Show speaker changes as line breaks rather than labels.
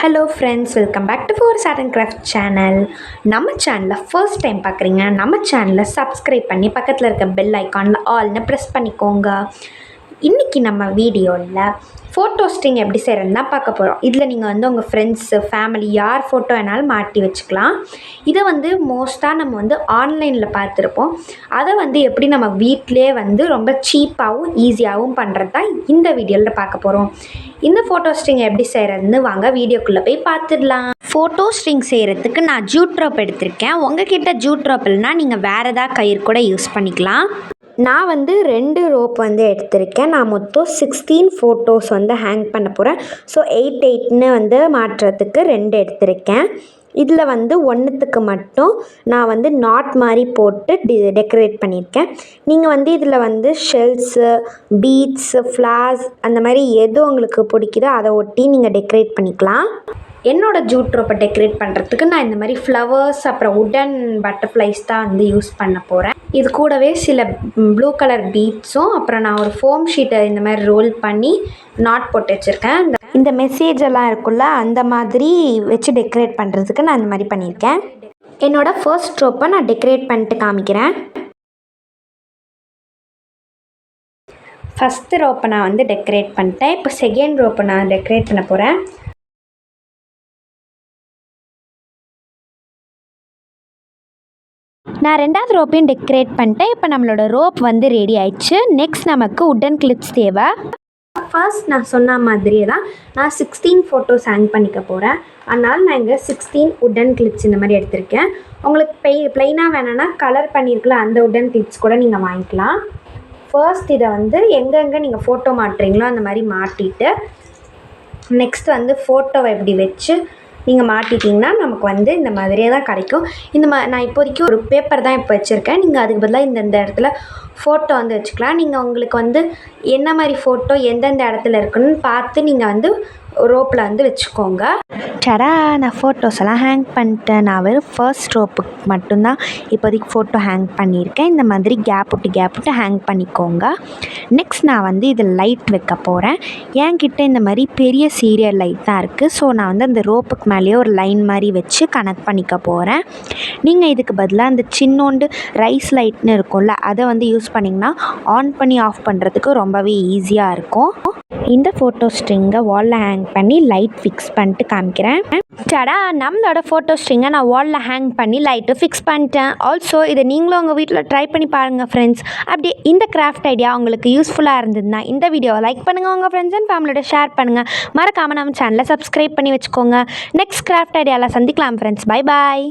Hello friends, welcome back to four chat and craft channel. நம்ம சேனலை first time பார்க்குறீங்க, நம்ம சேனலை சப்ஸ்கிரைப் பண்ணி பக்கத்தில் இருக்க பெல் ஐக்கானில் ஆல்னு ப்ரெஸ் பண்ணிக்கோங்க. இன்றைக்கி நம்ம வீடியோவில் ஃபோட்டோ ஸ்டிங் எப்படி செய்கிறதுன்னு தான் பார்க்க போகிறோம். இதில் நீங்கள் உங்கள் ஃப்ரெண்ட்ஸு, ஃபேமிலி யார் ஃபோட்டோ வேணாலும் மாட்டி வச்சுக்கலாம். இதை மோஸ்ட்டாக நம்ம ஆன்லைனில் பார்த்துருப்போம். அதை எப்படி நம்ம வீட்டிலே ரொம்ப சீப்பாகவும் ஈஸியாகவும் பண்ணுறது தான் இந்த வீடியோவில் பார்க்க போகிறோம். இந்த ஃபோட்டோ ஸ்ட்ரிங் எப்படி செய்கிறதுன்னு வாங்க வீடியோக்குள்ளே போய் பார்த்துடலாம். ஃபோட்டோ ஸ்ட்ரிங் செய்கிறதுக்கு நான் ஜூட் ரோப் எடுத்திருக்கேன். உங்ககிட்ட ஜூட் ரோப் இல்லைனா நீங்கள் வேறு ஏதாவது கயிறு கூட யூஸ் பண்ணிக்கலாம். நான் 2 ரோப் எடுத்திருக்கேன். நான் மொத்தம் 16 ஃபோட்டோஸ் ஹேங் பண்ண போகிறேன். ஸோ 8 மாற்றுறதுக்கு 2 எடுத்திருக்கேன். இதில் ஒன்றுத்துக்கு மட்டும் நான் நாட் மாதிரி போட்டு டெக்கரேட் பண்ணியிருக்கேன். நீங்கள் இதில் ஷெல்ஸு, பீட்ஸு, ஃப்ளார்ஸ் அந்த மாதிரி எது உங்களுக்கு பிடிக்குதோ அதை ஒட்டி நீங்கள் டெக்கரேட் பண்ணிக்கலாம். என்னோடய ஜூட் ரோப்பை டெக்கரேட் பண்ணுறதுக்கு நான் இந்த மாதிரி ஃப்ளவர்ஸ் அப்புறம் உடன் பட்டர்ஃப்ளைஸ் தான் யூஸ் பண்ண போகிறேன். இது கூடவே சில ப்ளூ கலர் பீட்ஸும் அப்புறம் நான் ஒரு ஃபோம் ஷீட்டை இந்த மாதிரி ரோல் பண்ணி நாட் போட்டு வச்சுருக்கேன். இந்த மெசேஜ் எல்லாம் இருக்குல்ல, அந்த மாதிரி வச்சு டெக்கரேட் பண்ணுறதுக்கு நான் இந்த மாதிரி பண்ணியிருக்கேன். என்னோடய ஃபர்ஸ்ட் ரோப்பை நான் டெக்கரேட் பண்ணிட்டு காமிக்கிறேன். ஃபஸ்ட்டு ரோப்பை நான் டெக்கரேட் பண்ணிட்டேன். இப்போ செகண்ட் ரோப்பை நான் டெக்கரேட் பண்ண போகிறேன். நான் 2வது ரோப்பையும் டெக்கரேட் பண்ணிட்டேன். இப்போ நம்மளோட ரோப் ரெடி ஆயிடுச்சு. நெக்ஸ்ட் நமக்கு உட்டன் கிளிப்ஸ் தேவை. ஃபர்ஸ்ட் நான் சொன்ன மாதிரியே தான் நான் 16 ஃபோட்டோஸ் ஹேங் பண்ணிக்க போகிறேன். அதனால் நான் இங்கே 16 உட்டன் கிளிப்ஸ் இந்த மாதிரி எடுத்திருக்கேன். உங்களுக்கு ப்ளைனாக வேணும்னா கலர் பண்ணியிருக்கலாம் அந்த உட்டன் கிளிப்ஸ் கூட நீங்கள் வாங்கிக்கலாம். ஃபர்ஸ்ட் இதை எங்கெங்கே நீங்கள் ஃபோட்டோ மாட்டுறீங்களோ அந்த மாதிரி மாட்டிட்டு நெக்ஸ்ட் ஃபோட்டோவை எப்படி வச்சு நீங்கள் மாட்டிட்டிங்கன்னா நமக்கு இந்த மாதிரியே தான் கிடைக்கும். நான் இப்போதைக்கு ஒரு பேப்பர் தான் இப்போ வச்சுருக்கேன். நீங்கள் அதுக்கு பதிலாக இந்த இடத்துல ஃபோட்டோ வச்சுக்கலாம். நீங்கள் உங்களுக்கு என்ன மாதிரி ஃபோட்டோ எந்தெந்த இடத்துல இருக்குன்னு பார்த்து நீங்கள் ரோப்பில் வச்சுக்கோங்க. சடா, நான் ஃபோட்டோஸ் எல்லாம் ஹேங் பண்ணிட்டேன். நான் வெறும் ஃபர்ஸ்ட் ரோப்புக்கு மட்டும்தான் இப்போதைக்கு ஃபோட்டோ ஹேங் பண்ணியிருக்கேன். இந்த மாதிரி கேப் விட்டு ஹேங் பண்ணிக்கோங்க. நெக்ஸ்ட் நான் இதில் லைட் வைக்க போகிறேன். என்கிட்ட இந்த மாதிரி பெரிய சீரியல் லைட் தான் இருக்குது. ஸோ நான் அந்த ரோப்புக்கு மேலேயே ஒரு லைன் மாதிரி வச்சு கனெக்ட் பண்ணிக்க போகிறேன். நீங்கள் இதுக்கு பதிலாக அந்த சின்னோண்டு ரைஸ் லைட்னு இருக்கும்ல, அதை யூஸ் பண்ணிங்கன்னா ஆன் பண்ணி ஆஃப் பண்ணுறதுக்கு ரொம்பவே ஈஸியாக இருக்கும். இந்த ஃபோட்டோ ஸ்ட்ரிங்கை வாலில் ஹேங் பண்ணி லைட் ஃபிக்ஸ் பண்ணிட்டு காமிக்கிறேன். சடா, நம்மளோட ஃபோட்டோ ஸ்ட்ரிங்கை நான் வாலில் ஹேங் பண்ணி லைட்டு ஃபிக்ஸ் பண்ணிட்டேன். ஆல்சோ இதை நீங்களும் உங்கள் வீட்டில் ட்ரை பண்ணி பாருங்கள் ஃப்ரெண்ட்ஸ். அப்படியே இந்த கிராஃப்ட் ஐடியா உங்களுக்கு யூஸ்ஃபுல்லாக இருந்ததுன்னா இந்த வீடியோவை லைக் பண்ணுங்கள், உங்கள் ஃப்ரெண்ட்ஸ் அண்ட் ஃபேமிலியோட ஷேர் பண்ணுங்கள். மறக்காமல் நம்ம சேனலை சப்ஸ்கிரைப் பண்ணி வச்சுக்கோங்க. நெக்ஸ்ட் கிராஃப்ட் ஐடியாவில் சந்திக்கலாம் ஃப்ரெண்ட்ஸ். Bye bye.